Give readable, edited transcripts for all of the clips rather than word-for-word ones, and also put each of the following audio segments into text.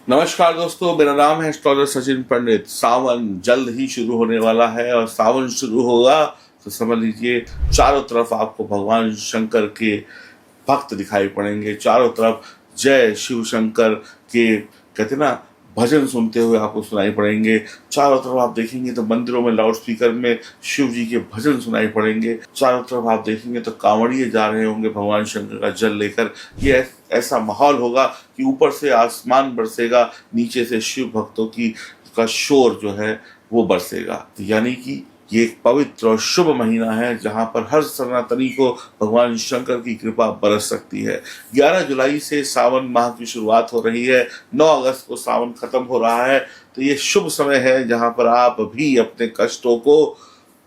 नमस्कार दोस्तों, मेरा नाम है एस्ट्रोलॉजर सचिन पंडित। सावन जल्द ही शुरू होने वाला है और सावन शुरू होगा तो समझ लीजिए चारों तरफ आपको भगवान शंकर के भक्त दिखाई पड़ेंगे। चारों तरफ जय शिव शंकर के कहते हैं ना भजन सुनते हुए आपको सुनाई पड़ेंगे। चारों तरफ आप देखेंगे तो मंदिरों में लाउड स्पीकर में शिव जी के भजन सुनाई पड़ेंगे। चारों तरफ आप देखेंगे तो कांवड़िए जा रहे होंगे भगवान शंकर का जल लेकर। ये ऐसा माहौल होगा कि ऊपर से आसमान बरसेगा, नीचे से शिव भक्तों की का शोर जो है वो बरसेगा। तो यानी कि ये एक पवित्र और शुभ महीना है जहां पर हर सनातनी को भगवान शंकर की कृपा बरस सकती है। 11 जुलाई से सावन माह की शुरुआत हो रही है। 9 अगस्त को सावन खत्म हो रहा है। तो ये शुभ समय है जहां पर आप भी अपने कष्टों को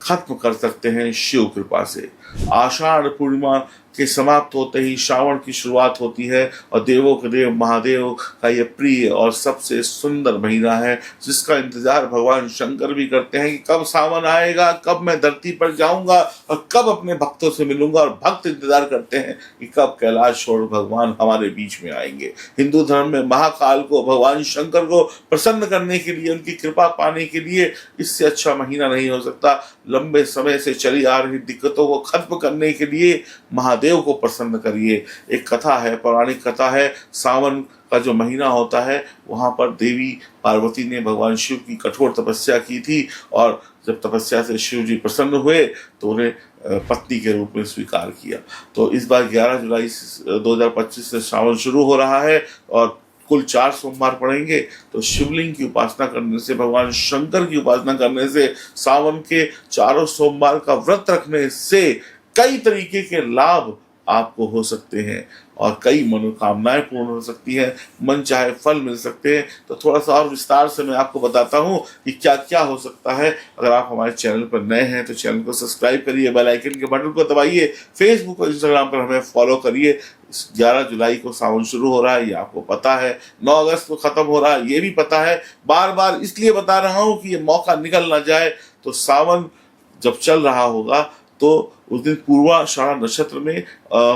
खत्म कर सकते हैं शिव कृपा से। आषाढ़ पूर्णिमा के समाप्त होते ही श्रावण की शुरुआत होती है और देवों के देव महादेव का ये प्रिय और सबसे सुंदर महीना है जिसका इंतजार भगवान शंकर भी करते हैं कि कब सावन आएगा, कब मैं धरती पर जाऊंगा और कब अपने भक्तों से मिलूंगा। और भक्त इंतजार करते हैं कि कब कैलाश छोड़ भगवान हमारे बीच में आएंगे। हिंदू धर्म में महाकाल को, भगवान शंकर को प्रसन्न करने के लिए, उनकी कृपा पाने के लिए इससे अच्छा महीना नहीं हो सकता। लंबे समय से चली आ रही दिक्कतों को खत्म करने के लिए महादेव को प्रसन्न करिए। एक कथा है, पौराणिक कथा है। सावन का जो महीना होता है वहां पर देवी पार्वती ने भगवान शिव की कठोर तपस्या की थी और जब तपस्या से शिव जी प्रसन्न हुए तो उन्हें पत्नी के रूप में स्वीकार किया। तो इस बार 11 जुलाई 2025 से सावन शुरू हो रहा है और कुल 4 सोमवार पड़ेंगे। तो शिवलिंग की उपासना करने से, भगवान शंकर की उपासना करने से, सावन के चारों सोमवार का व्रत रखने से कई तरीके के लाभ आपको हो सकते हैं और कई मनोकामनाएं पूर्ण हो सकती हैं, मन चाहे फल मिल सकते हैं। तो थोड़ा सा और विस्तार से मैं आपको बताता हूं कि क्या क्या हो सकता है। अगर आप हमारे चैनल पर नए हैं तो चैनल को सब्सक्राइब करिए, बेल आइकन के बटन को दबाइए, फेसबुक और इंस्टाग्राम पर हमें फॉलो करिए। 11 जुलाई को सावन शुरू हो रहा है, ये आपको पता है। 9 अगस्त को खत्म हो रहा है, ये भी पता है। बार बार इसलिए बता रहा हूं कि ये मौका निकल ना जाए। तो सावन जब चल रहा होगा तो उस दिन पूर्वाषाढ़ा नक्षत्र में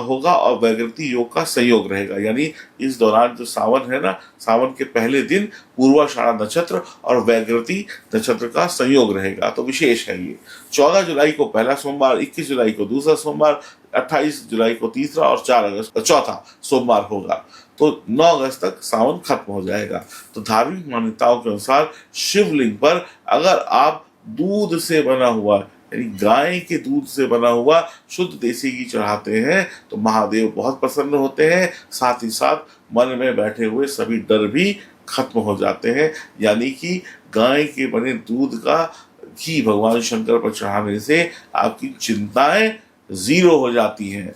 होगा और वैगृति योग का संयोग रहेगा। यानी इस दौरान जो सावन है ना, सावन के पहले दिन पूर्वाषाढ़ा नक्षत्र और वैगृति नक्षत्र का संयोग रहेगा। तो विशेष है ये। 14 जुलाई को पहला सोमवार, 21 जुलाई को दूसरा सोमवार, 28 जुलाई को तीसरा और 4 अगस्त को चौथा सोमवार होगा। तो 9 अगस्त तक सावन खत्म हो जाएगा। तो धार्मिक मान्यताओं के अनुसार शिवलिंग पर अगर आप दूध से बना हुआ, यानी गाय के दूध से बना हुआ शुद्ध देसी घी चढ़ाते हैं तो महादेव बहुत प्रसन्न होते हैं। साथ ही साथ मन में बैठे हुए सभी डर भी खत्म हो जाते हैं। यानी कि गाय के बने दूध का घी भगवान शंकर पर चढ़ाने से आपकी चिंताएं जीरो हो जाती हैं।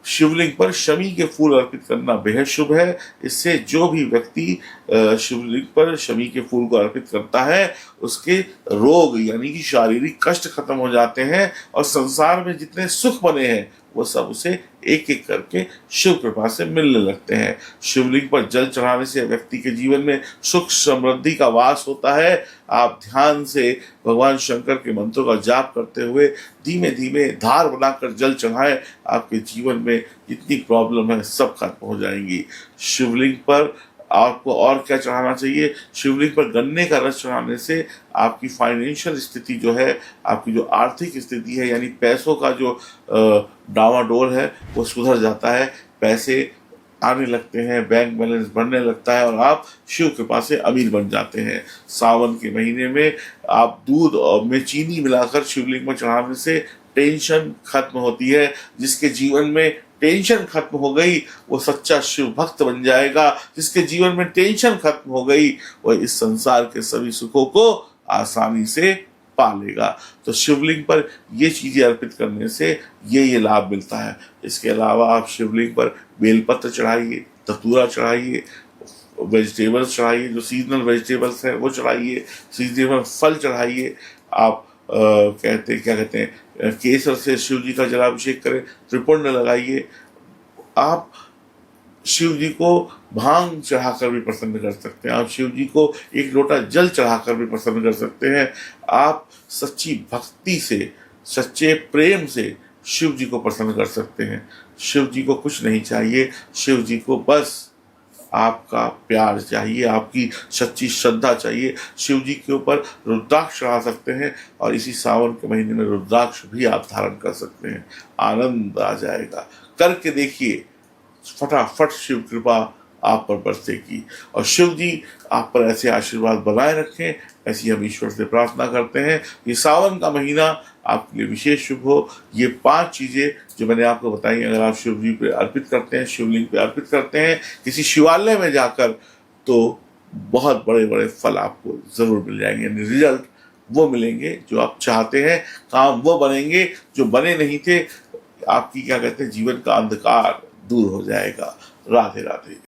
शिवलिंग पर शमी के फूल अर्पित करना बेहद शुभ है। इससे जो भी व्यक्ति शिवलिंग पर शमी के फूल को अर्पित करता है उसके रोग यानी कि शारीरिक कष्ट खत्म हो जाते हैं और संसार में जितने सुख बने हैं वो सब उसे एक एक करके शिव कृपा से मिलने लगते हैं। शिवलिंग पर जल चढ़ाने से व्यक्ति के जीवन में सुख समृद्धि का वास होता है। आप ध्यान से भगवान शंकर के मंत्रों का जाप करते हुए धीमे धीमे धार बनाकर जल चढ़ाएं, आपके जीवन में जितनी प्रॉब्लम है सब खत्म हो जाएंगी। शिवलिंग पर आपको और क्या चढ़ाना चाहिए? शिवलिंग पर गन्ने का रस चढ़ाने से आपकी फाइनेंशियल स्थिति जो है, आपकी जो आर्थिक स्थिति है, यानी पैसों का जो डावाडोल है वो सुधर जाता है। पैसे आने लगते हैं, बैंक बैलेंस बढ़ने लगता है और आप शिव कृपा से अमीर बन जाते हैं। सावन के महीने में आप दूध और में चीनी मिलाकर शिवलिंग में चढ़ाने से टेंशन खत्म होती है। जिसके जीवन में टेंशन खत्म हो गई वो सच्चा शिव भक्त बन जाएगा। जिसके जीवन में टेंशन खत्म हो गई वह इस संसार के सभी सुखों को आसानी से पा लेगा। तो शिवलिंग पर ये चीजें अर्पित करने से ये लाभ मिलता है। इसके अलावा आप शिवलिंग पर बेलपत्र चढ़ाइए, धतूरा चढ़ाइए, वेजिटेबल्स चढ़ाइए, जो सीजनल वेजिटेबल्स हैं वो चढ़ाइए, सीजनल फल चढ़ाइए। आप क्या कहते हैं केसर से शिव जी का जलाभिषेक करें, त्रिपुंड लगाइए। आप शिव जी को भांग चढ़ाकर भी प्रसन्न कर सकते हैं। आप शिव जी को एक लोटा जल चढ़ाकर भी प्रसन्न कर सकते हैं। आप सच्ची भक्ति से, सच्चे प्रेम से शिव जी को प्रसन्न कर सकते हैं। शिव जी को कुछ नहीं चाहिए, शिव जी को बस आपका प्यार चाहिए, आपकी सच्ची श्रद्धा चाहिए। शिव जी के ऊपर रुद्राक्ष चढ़ा सकते हैं और इसी सावन के महीने में रुद्राक्ष भी आप धारण कर सकते हैं। आनंद आ जाएगा। करके देखिए, फटाफट शिव कृपा आप पर बरसेगी और शिव जी आप पर ऐसे आशीर्वाद बनाए रखें, ऐसी हम ईश्वर से प्रार्थना करते हैं। ये सावन का महीना आपके लिए विशेष शुभ हो। ये 5 चीज़ें जो मैंने आपको बताई, अगर आप शिव जी पे अर्पित करते हैं, शिवलिंग पे अर्पित करते हैं किसी शिवालय में जाकर, तो बहुत बड़े बड़े फल आपको ज़रूर मिल जाएंगे। यानी रिजल्ट वो मिलेंगे जो आप चाहते हैं, काम वो बनेंगे जो बने नहीं थे। आपकी क्या कहते हैं, जीवन का अंधकार दूर हो जाएगा। राधे राधे।